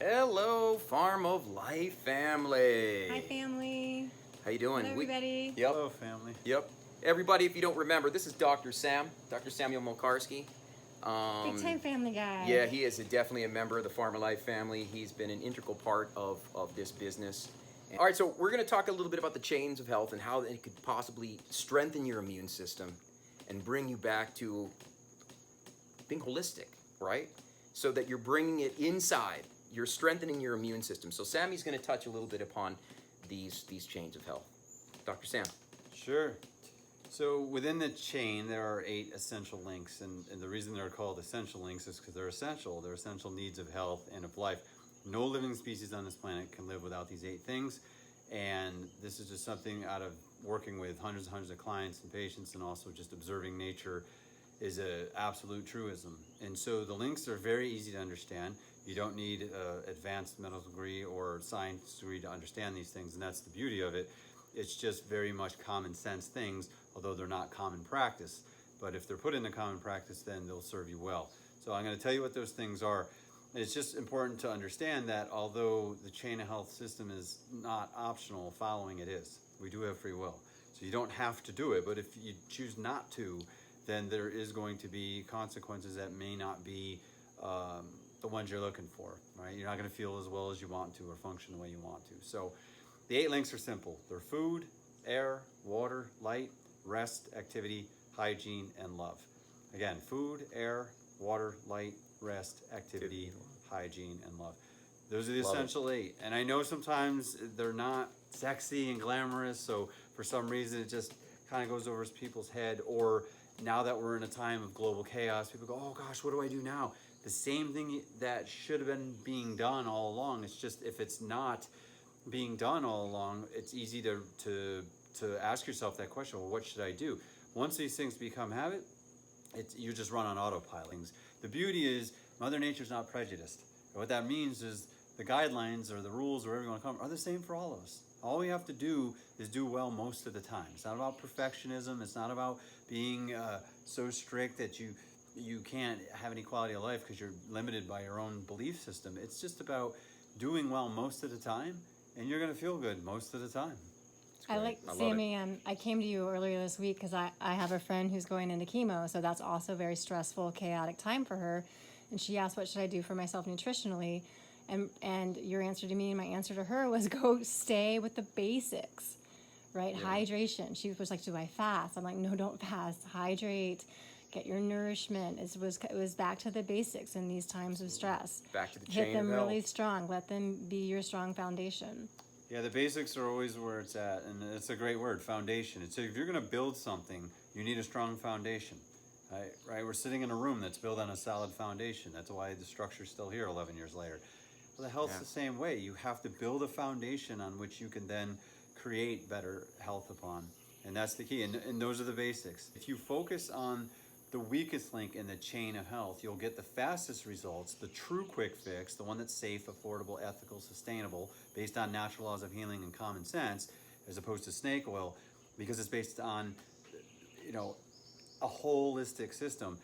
Hello, Farm of Life family. Hi, family. How you doing? Hello, everybody. Yep. Hello, family. Yep. Everybody, if you don't remember, this is Dr. Sam, Dr. Samuel Mokarski. Big time family guy. Yeah, he is definitely a member of the Farm of Life family. He's been an integral part of this business. All right, so we're going to talk a little bit about the chains of health and how it could possibly strengthen your immune system and bring you back to being holistic, right? So that you're bringing it inside. You're strengthening your immune system. So Sammy's going to touch a little bit upon these chains of health. Dr. Sam. Sure. So within the chain, there are 8 essential links. And the reason they're called essential links is because they're essential. They're essential needs of health and of life. No living species on this planet can live without these 8 things. And this is just something out of working with hundreds and hundreds of clients and patients, and also just observing nature is an absolute truism. And so the links are very easy to understand. You don't need an advanced medical degree or science degree to understand these things, and that's the beauty of it. It's just very much common sense things, although they're not common practice. But if they're put into common practice, then they'll serve you well. So I'm going to tell you what those things are. It's just important to understand that although the chain of health system is not optional, following it is. We do have free will. So you don't have to do it, but if you choose not to, then there is going to be consequences that may not be the ones you're looking for, right? You're not going to feel as well as you want to or function the way you want to. So the 8 links are simple. They're food, air, water, light, rest, activity, hygiene, and love. Again, food, air, water, light, rest, activity, hygiene, and love. Those are the essential 8. And I know sometimes they're not sexy and glamorous, so for some reason it just kind of goes over people's head. Or now that we're in a time of global chaos, people go, oh gosh, what do I do now? The same thing that should have been being done all along. It's just if it's not being done all along, it's easy to ask yourself that question, well, what should I do? Once these things become habit, you just run on autopilot. The beauty is Mother Nature's not prejudiced. And what that means is the guidelines or the rules or whatever you want to call them are the same for all of us. All we have to do is do well most of the time. It's not about perfectionism. It's not about being so strict that you can't have any quality of life because you're limited by your own belief system. It's just about doing well most of the time, and you're going to feel good most of the time. I like Sammy. I came to you earlier this week because I have a friend who's going into chemo, so that's also a very stressful, chaotic time for her. And she asked, what should I do for myself nutritionally? And your answer to me and my answer to her was go stay with the basics, right? Yeah. Hydration. She was like, do I fast? I'm like, no, don't fast. Hydrate. Get your nourishment. It was back to the basics in these times of stress. Back to the chain Hit them of health. really strong. Let them be your strong foundation. Yeah, the basics are always where it's at, and it's a great word, foundation. So if you're going to build something, you need a strong foundation, right? We're sitting in a room that's built on a solid foundation. That's why the structure's still here 11 years later. Well, the health's the same way. You have to build a foundation on which you can then create better health upon, and that's the key. And those are the basics. If you focus on the weakest link in the chain of health, you'll get the fastest results, the true quick fix, the one that's safe, affordable, ethical, sustainable, based on natural laws of healing and common sense, as opposed to snake oil, because it's based on, a holistic system.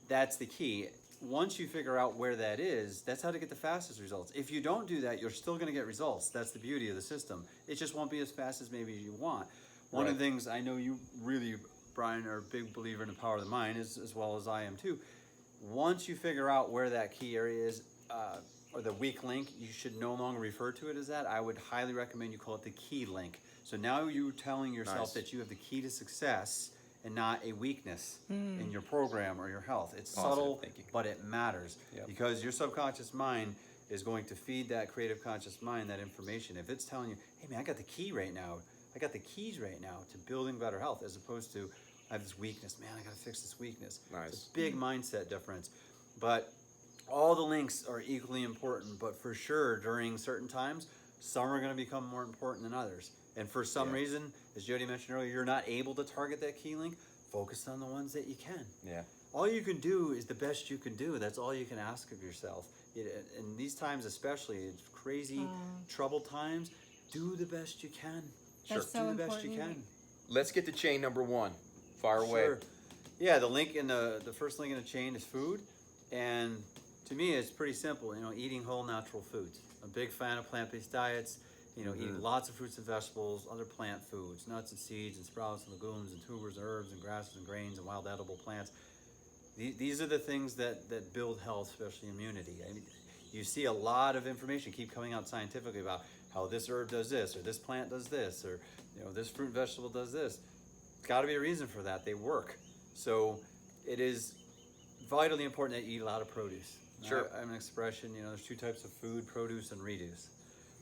That's the key. Once you figure out where that is, that's how to get the fastest results. If you don't do that, you're still going to get results. That's the beauty of the system. It just won't be as fast as maybe you want. One of the things I know you really, Brian, are a big believer in the power of the mind, as well as I am too. Once you figure out where that key area is, or the weak link, you should no longer refer to it as that. I would highly recommend you call it the key link. So now you're telling yourself that you have the key to success and not a weakness in your program or your health. It's subtle, but it matters because your subconscious mind is going to feed that creative conscious mind that information. If it's telling you, hey man, I got the key right now. I got the keys right now to building better health, as opposed to I have this weakness. Man, I got to fix this weakness. Nice. It's a big mindset difference. But all the links are equally important, but for sure during certain times, some are going to become more important than others. And for some reason, as Jody mentioned earlier, you're not able to target that key link. Focus on the ones that you can. Yeah. All you can do is the best you can do. That's all you can ask of yourself. In these times especially, it's crazy, troubled times, do the best you can. That's so do the important. best you can. Let's get to chain number 1. Fire away. Yeah, the link in the first link in the chain is food, and To me, it's pretty simple. Eating whole natural foods. I'm a big fan of plant-based diets. Eating lots of fruits and vegetables, other plant foods, nuts and seeds and sprouts and legumes and tubers, herbs and grasses and grains and wild edible plants. These are the things that build health, especially immunity. I mean, you see a lot of information keep coming out scientifically about how this herb does this, or this plant does this, or this fruit and vegetable does this. It's got to be a reason for that. They work. So it is vitally important that you eat a lot of produce. Sure. I have an expression, there's two types of food, produce and reduce.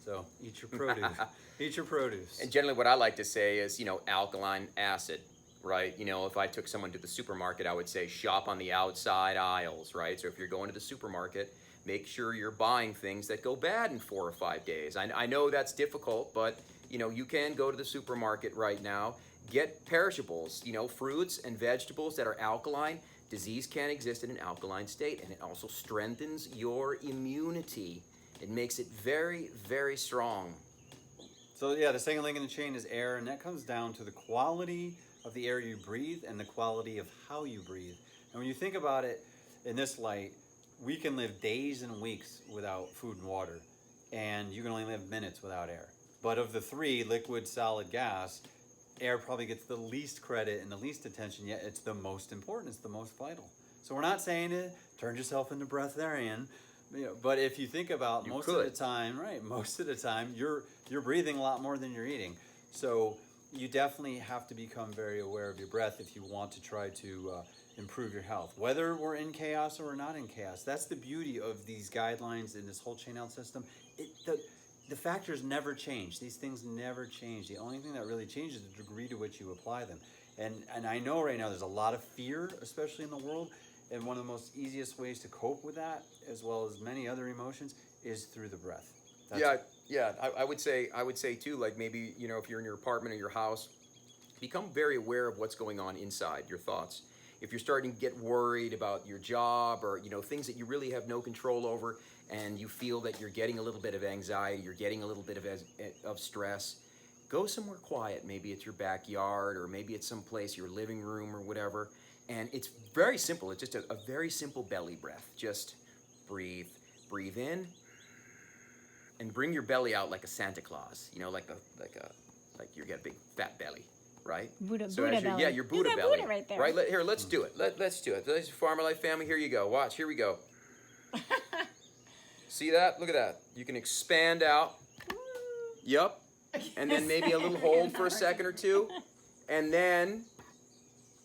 So eat your produce. Eat your produce. And generally what I like to say is, alkaline acid, right? If I took someone to the supermarket, I would say shop on the outside aisles, right? So if you're going to the supermarket, make sure you're buying things that go bad in 4 or 5 days. I know that's difficult, but you can go to the supermarket right now, get perishables, fruits and vegetables that are alkaline. Disease can't exist in an alkaline state, and it also strengthens your immunity. It makes it very, very strong. So yeah, the second link in the chain is air, and that comes down to the quality of the air you breathe and the quality of how you breathe. And when you think about it in this light, we can live days and weeks without food and water, and you can only live minutes without air. But of the three, liquid, solid, gas, air probably gets the least credit and the least attention, yet it's the most important, it's the most vital. So we're not saying it, turn yourself into breatharian, but if you think about most of the time, you're breathing a lot more than you're eating. So you definitely have to become very aware of your breath if you want to try to improve your health. Whether we're in chaos or we're not in chaos, that's the beauty of these guidelines in this whole chain health system. The factors never change. These things never change. The only thing that really changes is the degree to which you apply them. And I know right now there's a lot of fear, especially in the world. And one of the most easiest ways to cope with that, as well as many other emotions, is through the breath. I would say too, like maybe, if you're in your apartment or your house, become very aware of what's going on inside, your thoughts. If you're starting to get worried about your job or, things that you really have no control over, and you feel that you're getting a little bit of anxiety, you're getting a little bit of stress, go somewhere quiet. Maybe it's your backyard, or maybe it's someplace, your living room or whatever. And it's very simple. It's just a very simple belly breath. Just breathe in, and bring your belly out like a Santa Claus. Like you got a big fat belly, right? Buddha belly. Yeah, your Buddha you got belly. Buddha right there. Right. Let's do it. Let's do it. This is Farmer Life family. Here you go. Watch. Here we go. See that? Look at that. You can expand out. Yep. And then maybe a little hold for a second or two, and then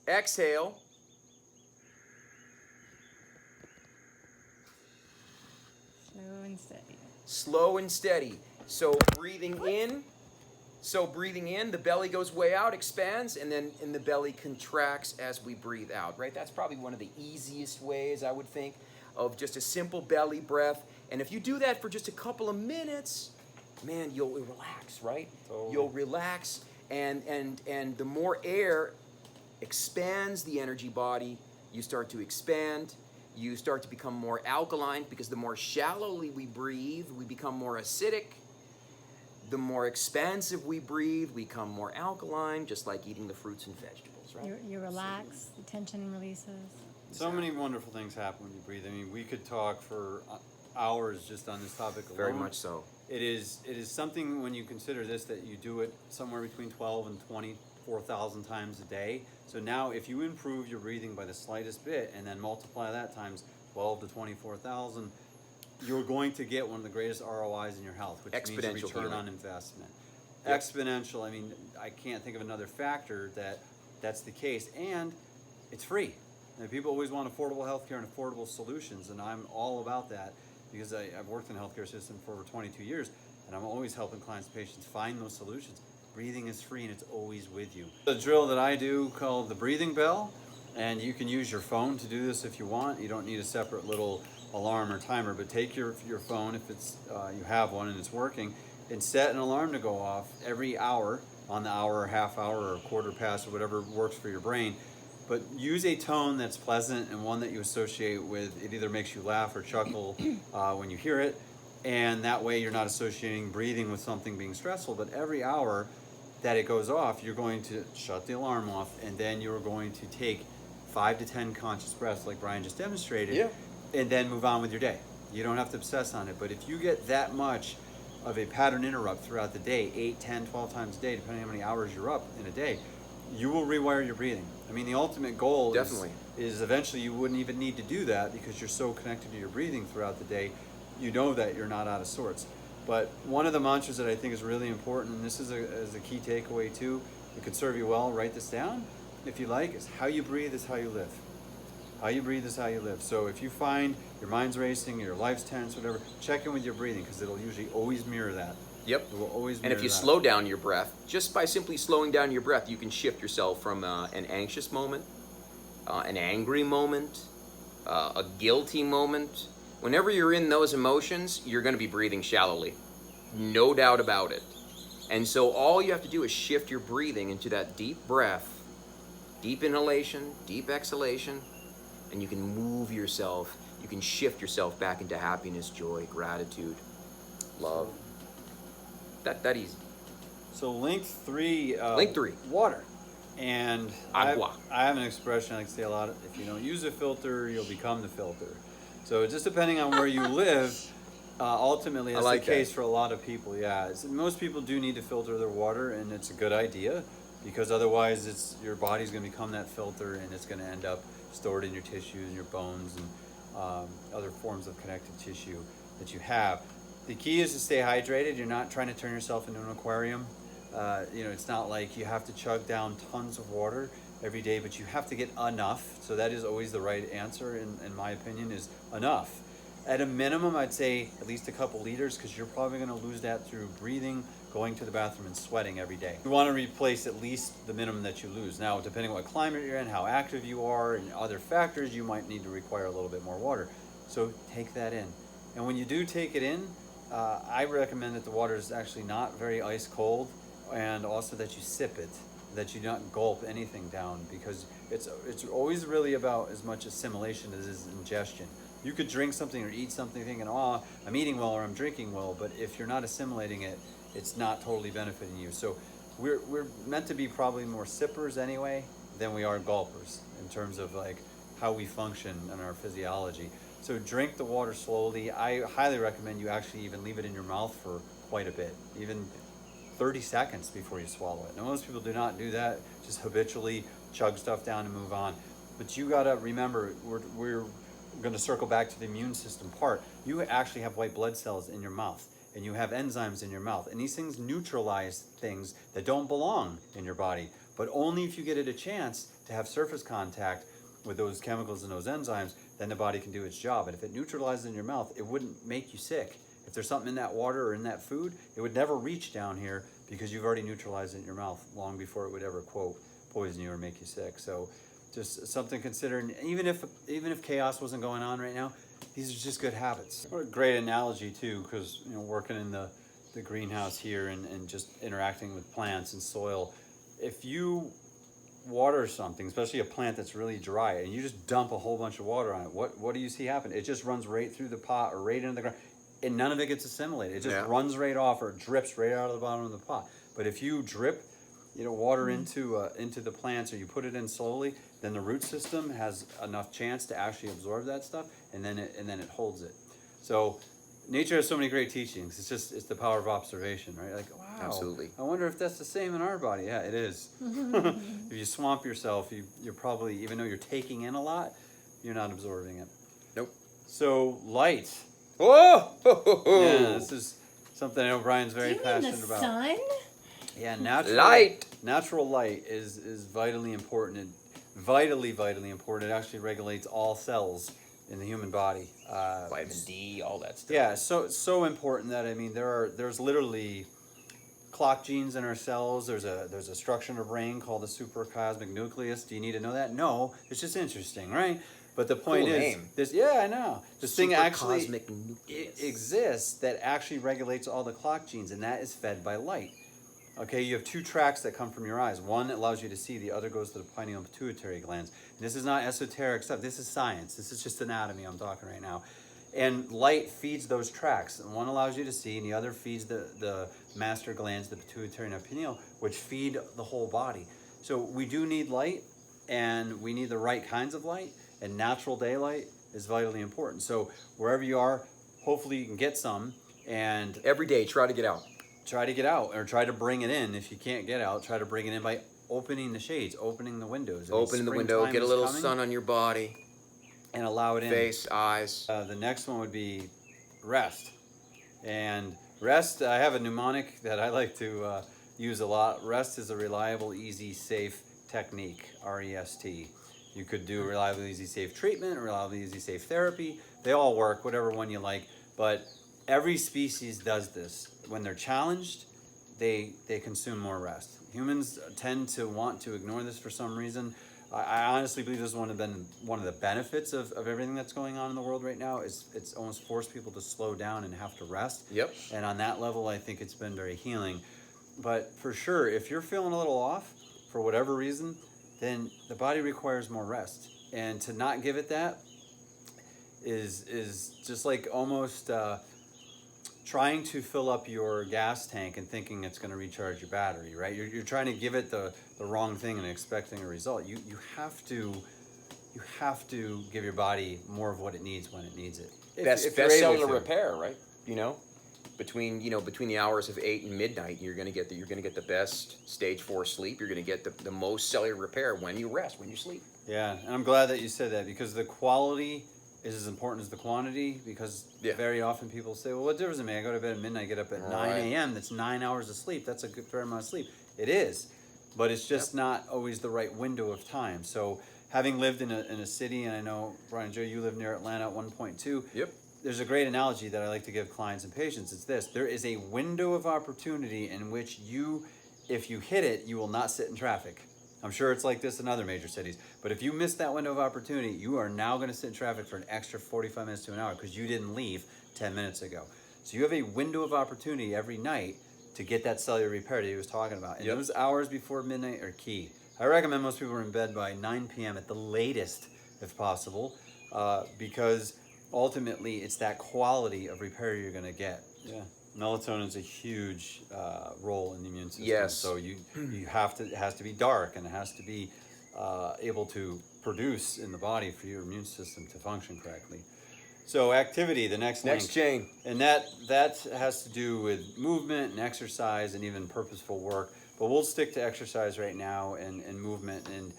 exhale. Slow and steady. So breathing in, the belly goes way out, expands, and then the belly contracts as we breathe out, right? That's probably one of the easiest ways, I would think, of just a simple belly breath. And if you do that for just a couple of minutes, man, you'll relax, right? Totally. You'll relax, and the more air expands the energy body, you start to expand. You start to become more alkaline, because the more shallowly we breathe, we become more acidic. The more expansive we breathe, we become more alkaline, just like eating the fruits and vegetables, right? You relax, the tension releases. So many wonderful things happen when you breathe. I mean, we could talk for hours just on this topic alone. Very much so. It is something, when you consider this, that you do it somewhere between 12 and 24,000 times a day. So now if you improve your breathing by the slightest bit and then multiply that times 12 to 24,000, you're going to get one of the greatest ROIs in your health, which means return on investment. Yep. Exponential. I mean, I can't think of another factor that's the case. And it's free. And people always want affordable healthcare and affordable solutions, and I'm all about that, because I've worked in the healthcare system for over 22 years, and I'm always helping clients and patients find those solutions. Breathing is free, and it's always with you. The drill that I do called the breathing bell, and you can use your phone to do this if you want. You don't need a separate little alarm or timer, but take your phone, if it's you have one and it's working, and set an alarm to go off every hour, on the hour or half hour or quarter past or whatever works for your brain. But use a tone that's pleasant and one that you associate with. It either makes you laugh or chuckle when you hear it, and that way you're not associating breathing with something being stressful. But every hour that it goes off, you're going to shut the alarm off, and then you're going to take 5 to 10 conscious breaths like Brian just demonstrated. Yeah. and then move on with your day. You don't have to obsess on it. But if you get that much of a pattern interrupt throughout the day, 8, 10, 12 times a day, depending on how many hours you're up in a day, you will rewire your breathing. I mean, the ultimate goal is eventually you wouldn't even need to do that because you're so connected to your breathing throughout the day, you know that you're not out of sorts. But one of the mantras that I think is really important, and this is a key takeaway too, it could serve you well, write this down if you like, is how you breathe is how you live. How you breathe is how you live. So if you find your mind's racing, your life's tense, whatever, check in with your breathing because it'll usually always mirror that. Yep. It will always And if you slow down your breath, just by simply slowing down your breath, you can shift yourself from an anxious moment, an angry moment, a guilty moment. Whenever you're in those emotions, you're going to be breathing shallowly. No doubt about it. And so all you have to do is shift your breathing into that deep breath, deep inhalation, deep exhalation, and you can move yourself, you can shift yourself back into happiness, joy, gratitude, love. That easy. So link 3. Link 3. Water. And Agua. I have an expression I like to say a lot. If you don't use a filter, you'll become the filter. So just depending on where you live, ultimately that's the case for a lot of people. Yeah, most people do need to filter their water, and it's a good idea because otherwise your body's going to become that filter, and it's going to end up stored in your tissues and your bones and other forms of connective tissue that you have. The key is to stay hydrated. You're not trying to turn yourself into an aquarium. It's not like you have to chug down tons of water every day, but you have to get enough. So that is always the right answer, in my opinion, is enough. At a minimum, I'd say at least a couple liters because you're probably going to lose that through breathing, going to the bathroom, and sweating every day. You want to replace at least the minimum that you lose. Now, depending on what climate you're in, how active you are, and other factors, you might need to require a little bit more water. So take that in. And when you do take it in, I recommend that the water is actually not very ice cold, and also that you sip it, that you not gulp anything down, because it's always really about as much assimilation as is ingestion. You could drink something or eat something thinking, oh, I'm eating well or I'm drinking well, but if you're not assimilating it, it's not totally benefiting you. So we're meant to be probably more sippers anyway than we are gulpers in terms of like how we function in our physiology. So drink the water slowly. I highly recommend you actually even leave it in your mouth for quite a bit, even 30 seconds before you swallow it. Now, most people do not do that, just habitually chug stuff down and move on. But you gotta remember, we're gonna circle back to the immune system part. You actually have white blood cells in your mouth, and you have enzymes in your mouth. And these things neutralize things that don't belong in your body, but only if you get it a chance to have surface contact with those chemicals and those enzymes, then the body can do its job. And if it neutralizes in your mouth, it wouldn't make you sick. If there's something in that water or in that food, it would never reach down here because you've already neutralized it in your mouth long before it would ever, quote, poison you or make you sick. So just something considering, even if chaos wasn't going on right now, these are just good habits. What a great analogy too, because working in the greenhouse here and just interacting with plants and soil, if you water something, especially a plant that's really dry, and you just dump a whole bunch of water on it, what do you see happen? It just runs right through the pot or right into the ground, and none of it gets assimilated. It just runs right off, or it drips right out of the bottom of the pot. But if you drip water into the plants, or you put it in slowly, then the root system has enough chance to actually absorb that stuff, and then it holds it. So nature has so many great teachings. It's the power of observation, right? Like, wow, Absolutely. I wonder if that's the same in our body. Yeah, it is. If you swamp yourself, you're probably, even though you're taking in a lot, you're not absorbing it. Nope. So light. Whoa! Yeah, this is something I know Brian's very passionate about. Sun? Yeah, natural light is vitally important. And vitally important. It actually regulates all cells in the human body. Vitamin D, all that stuff. Yeah, so important that there's literally clock genes in our cells. There's a structure in our brain called the supracosmic nucleus. Do you need to know that? No, it's just interesting, right? But the point Cool is, name. I know. This thing actually Supracosmic nucleus. exists that actually regulates all the clock genes, and that is fed by light. Okay, you have two tracks that come from your eyes. One allows you to see, the other goes to the pineal and pituitary glands. And this is not esoteric stuff. This is science. This is just anatomy I'm talking right now. And light feeds those tracks. And one allows you to see, and the other feeds the master glands, the pituitary and pineal, which feed the whole body. So we do need light, and we need the right kinds of light. And natural daylight is vitally important. So wherever you are, hopefully you can get some, and Every day, try to get out. try to get out, or try to bring it in. If you can't get out, try to bring it in by opening the shades, opening the windows. I mean, Open the window, springtime get a is little coming, sun on your body, and allow it in. face, eyes. The next one would be rest. And rest, I have a mnemonic that I like to use a lot. Rest is a reliable, easy, safe technique, R-E-S-T. You could do reliable, easy, safe treatment, reliable, easy, safe therapy. They all work, whatever one you like. But every species does this. When they're challenged, they consume more rest. Humans tend to want to ignore this for some reason. I honestly believe this is one of the benefits of everything that's going on in the world right now. Is it's almost forced people to slow down and have to rest. Yep. And on that level, I think it's been very healing. But for sure, if you're feeling a little off for whatever reason, then the body requires more rest. And to not give it that is just like almost trying to fill up your gas tank and thinking it's going to recharge your battery, right? You're trying to give it the wrong thing and expecting a result. You have to give your body more of what it needs when it needs it. Best cellular repair, right? Between the hours of 8 and midnight, you're gonna get the best stage 4 sleep. You're gonna get the most cellular repair when you rest, when you sleep. Yeah, and I'm glad that you said that, because the quality is as important as the quantity. Because very often people say, well, what difference does it make? I go to bed at midnight, get up at 9 a.m. That's 9 hours of sleep. That's a good fair amount of sleep. It is, but it's just not always the right window of time. So having lived in a city, and I know, Brian, Joe, you live near Atlanta at one point too. Yep. There's a great analogy that I like to give clients and patients. It's this: there is a window of opportunity in which if you hit it, you will not sit in traffic. I'm sure it's like this in other major cities. But if you miss that window of opportunity, you are now going to sit in traffic for an extra 45 minutes to an hour because you didn't leave 10 minutes ago. So you have a window of opportunity every night to get that cellular repair that he was talking about. And those hours before midnight are key. I recommend most people are in bed by 9 p.m. at the latest, if possible, because ultimately it's that quality of repair you're going to get. Yeah. Melatonin is a huge role in the immune system. Yes. So it has to be dark, and it has to be able to produce in the body for your immune system to function correctly. So activity, the next link. chain. And that has to do with movement and exercise and even purposeful work. But we'll stick to exercise right now and movement. And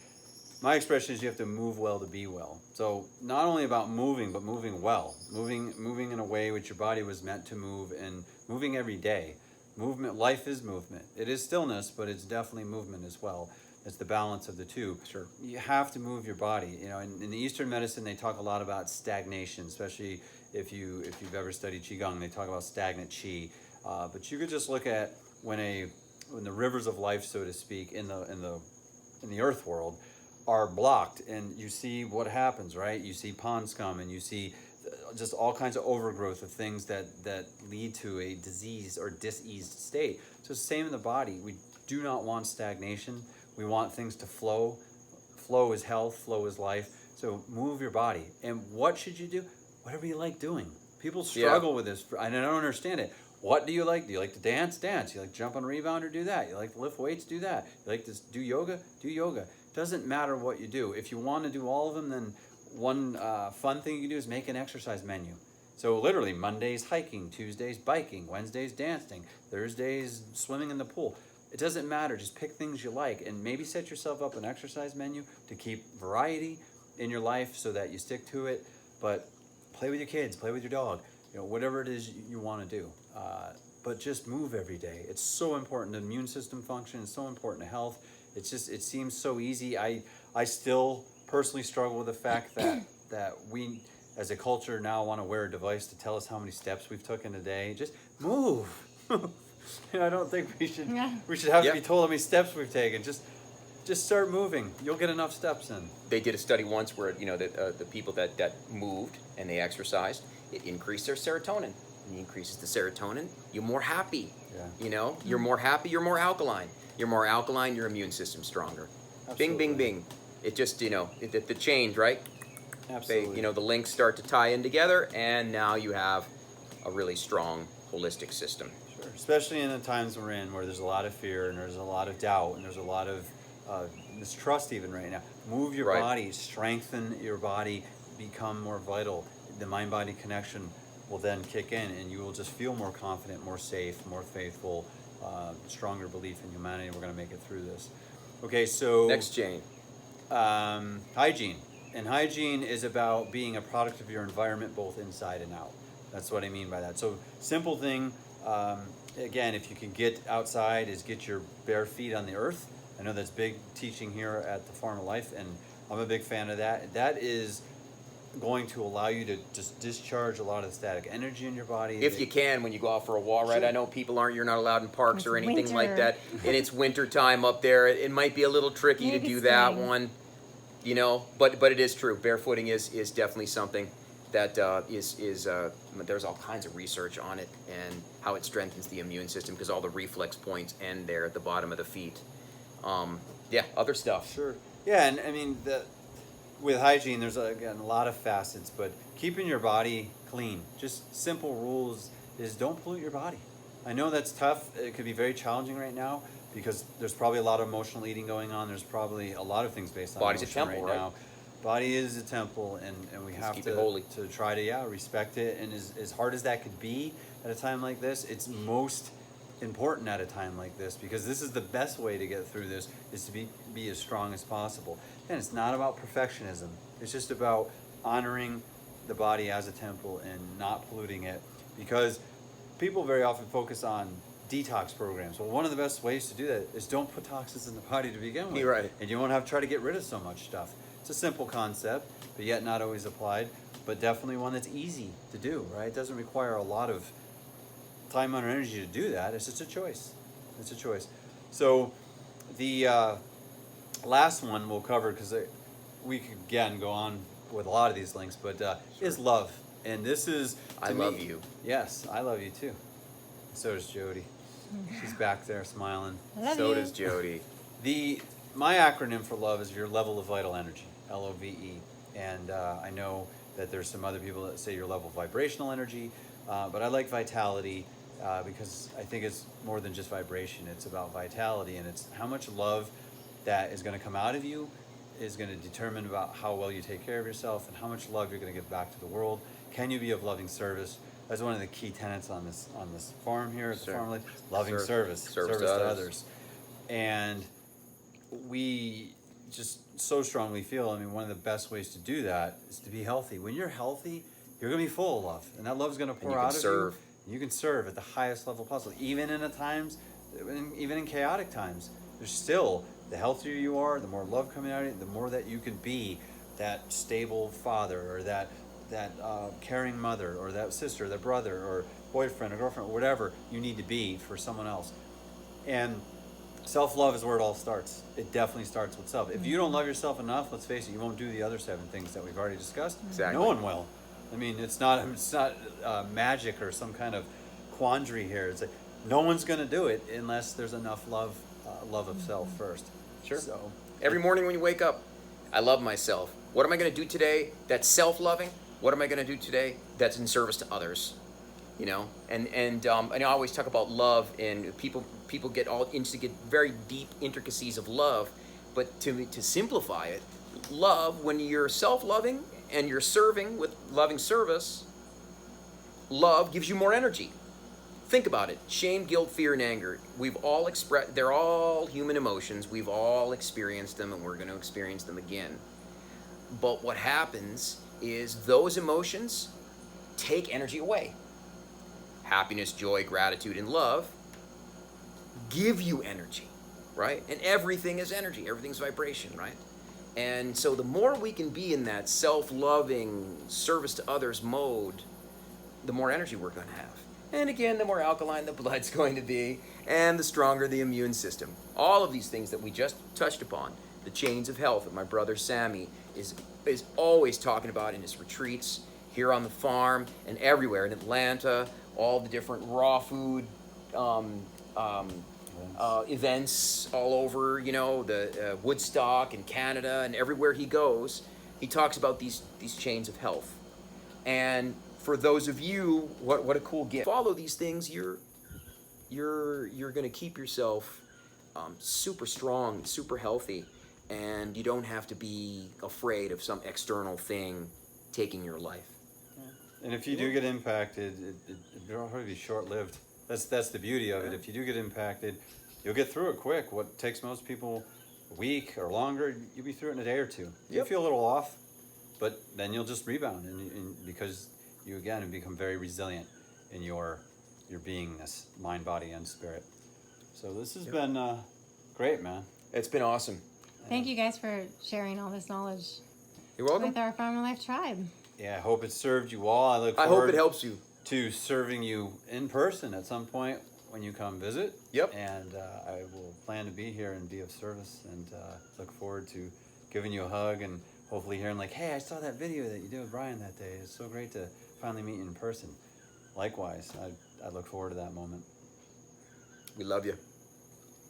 my expression is you have to move well to be well. So not only about moving, but moving well. Moving in a way which your body was meant to move, and moving every day. Movement, life is movement. It is stillness, but it's definitely movement as well. It's the balance of the two. Sure. You have to move your body. In the Eastern medicine, they talk a lot about stagnation, especially if you've ever studied Qigong. They talk about stagnant Qi. But you could just look at when the rivers of life, so to speak, in the earth world are blocked, and you see what happens, right? You see pond scum, and you see just all kinds of overgrowth of things that lead to a disease or diseased state. So it's the same in the body. We do not want stagnation. We want things to flow. Flow is health, flow is life. So move your body. And what should you do? Whatever you like doing. People struggle with this, and I don't understand it. What do you like? Do you like to dance? Dance. You like to jump on a rebounder? Do that. You like to lift weights? Do that. You like to do yoga? Do yoga. Doesn't matter what you do. If you want to do all of them, then one fun thing you can do is make an exercise menu. So literally Mondays hiking, Tuesdays biking, Wednesdays dancing, Thursdays swimming in the pool. It doesn't matter. Just pick things you like, and maybe set yourself up an exercise menu to keep variety in your life so that you stick to it. But play with your kids, play with your dog, whatever it is you want to do. But just move every day. It's so important to immune system function. It's so important to health. It seems so easy. I still personally struggle with the fact that we as a culture now want to wear a device to tell us how many steps we've taken a day. Just move. I don't think we should have to be told how many steps we've taken. Just start moving. You'll get enough steps in. They did a study once where the people that moved and they exercised, it increased their serotonin. And it increases the serotonin, you're more happy. Yeah. You're more happy, you're more alkaline. You're more alkaline, your immune system's stronger. Absolutely. Bing, bing, bing. It just, the change, right? Absolutely. The links start to tie in together, and now you have a really strong holistic system. Sure. Especially in the times we're in, where there's a lot of fear and there's a lot of doubt and there's a lot of mistrust even right now. Move your body, strengthen your body, become more vital. The mind-body connection will then kick in, and you will just feel more confident, more safe, more faithful, stronger belief in humanity. We're going to make it through this. Okay, so Next chain. hygiene. And hygiene is about being a product of your environment, both inside and out. That's what I mean by that. So simple thing, again, if you can get outside, is get your bare feet on the earth. I know that's big teaching here at the Farm of Life, and I'm a big fan of that. That is going to allow you to just discharge a lot of the static energy in your body. If you can, when you go out for a walk, right? Sure. I know you're not allowed in parks It's or anything like winter. that, and it's winter time up there. It might be a little tricky to Maybe do that spring. one, you know, but it is true. Barefooting is definitely something that there's all kinds of research on it and how it strengthens the immune system, because all the reflex points end there at the bottom of the feet. Yeah, other stuff. Sure. Yeah, and I mean, with hygiene, there's again a lot of facets, but keeping your body clean, just simple rules is don't pollute your body. I know that's tough. It could be very challenging right now because there's probably a lot of emotional eating going on. There's probably a lot of things based on Body's a emotion temple, right right? now. Body is a temple, and we have keep to it holy. to try to respect it. And as hard as that could be at a time like this, it's most important at a time like this, because this is the best way to get through this, is to be as strong as possible. And it's not about perfectionism. It's just about honoring the body as a temple and not polluting it, because people very often focus on detox programs. Well, one of the best ways to do that is don't put toxins in the body to begin with. You're right. And you won't have to try to get rid of so much stuff. It's a simple concept, but yet not always applied, but definitely one that's easy to do, right? It doesn't require a lot of time and energy to do that. It's just a choice. It's a choice. So the last one we'll cover, because we could again go on with a lot of these links, but is love. And this is, I love you. Yes, I love you too. So does Jody. She's back there smiling. I love So you. does Jody. My acronym for love is your level of vital energy, LOVE. And I know that there's some other people that say your level of vibrational energy, but I like vitality because I think it's more than just vibration. It's about vitality, and it's how much love that is going to come out of you is going to determine about how well you take care of yourself and how much love you're going to give back to the world. Can you be of loving service? That's one of the key tenets on this farm here at the Farm Life. Loving service Service to to others. others. And we just so strongly feel, I mean, one of the best ways to do that is to be healthy. When you're healthy, you're going to be full of love, and that love's going to pour you can out of serve. you. You can serve at the highest level possible, even in chaotic times. There's still, the healthier you are, the more love coming out of you, the more that you can be that stable father, or that caring mother, or that sister, that brother, or boyfriend or girlfriend, or whatever you need to be for someone else. And self-love is where it all starts. It definitely starts with self. If you don't love yourself enough, let's face it, you won't do the other 7 things that we've already discussed. Exactly. No one will. I mean, it's not magic or some kind of quandary here. It's like no one's going to do it unless there's enough love of self first. Sure. So Every morning when you wake up, I love myself. What am I going to do today that's self-loving? What am I going to do today that's in service to others? You know, and I always talk about love, and people get very deep intricacies of love, but to simplify it, love, when you're self-loving and you're serving with loving service, love gives you more energy. Think about it. Shame, guilt, fear, and anger. We've all they're all human emotions. We've all experienced them, and we're going to experience them again. But what happens is those emotions take energy away. Happiness, joy, gratitude, and love give you energy, right? And everything is energy. Everything's vibration, right? And so the more we can be in that self-loving, service to others mode, the more energy we're going to have. And again, the more alkaline the blood's going to be, and the stronger the immune system. All of these things that we just touched upon, the chains of health that my brother Sammy is always talking about in his retreats, here on the farm and everywhere, in Atlanta, all the different raw food events all over, you know, the Woodstock in Canada, and everywhere he goes, he talks about these chains of health. And for those of you, what a cool gift. Follow these things, you're going to keep yourself super strong, super healthy, and you don't have to be afraid of some external thing taking your life. And if you do get impacted, it'll probably be short-lived. That's the beauty of it. If you do get impacted, you'll get through it quick. What takes most people a week or longer, you'll be through it in a day or two. You'll feel a little off, but then you'll just rebound, and because you again have become very resilient in your beingness, mind, body, and spirit. So this has been great, man. It's been awesome. Thank you guys for sharing all this knowledge You're welcome. with our Farm Life tribe. Yeah, I hope it served you all. I I hope it helps you. to serving you in person at some point when you come visit. Yep. And I will plan to be here and be of service, and look forward to giving you a hug and hopefully hearing like, hey, I saw that video that you did with Brian that day. It's so great to finally meet you in person. Likewise, I look forward to that moment. We love you.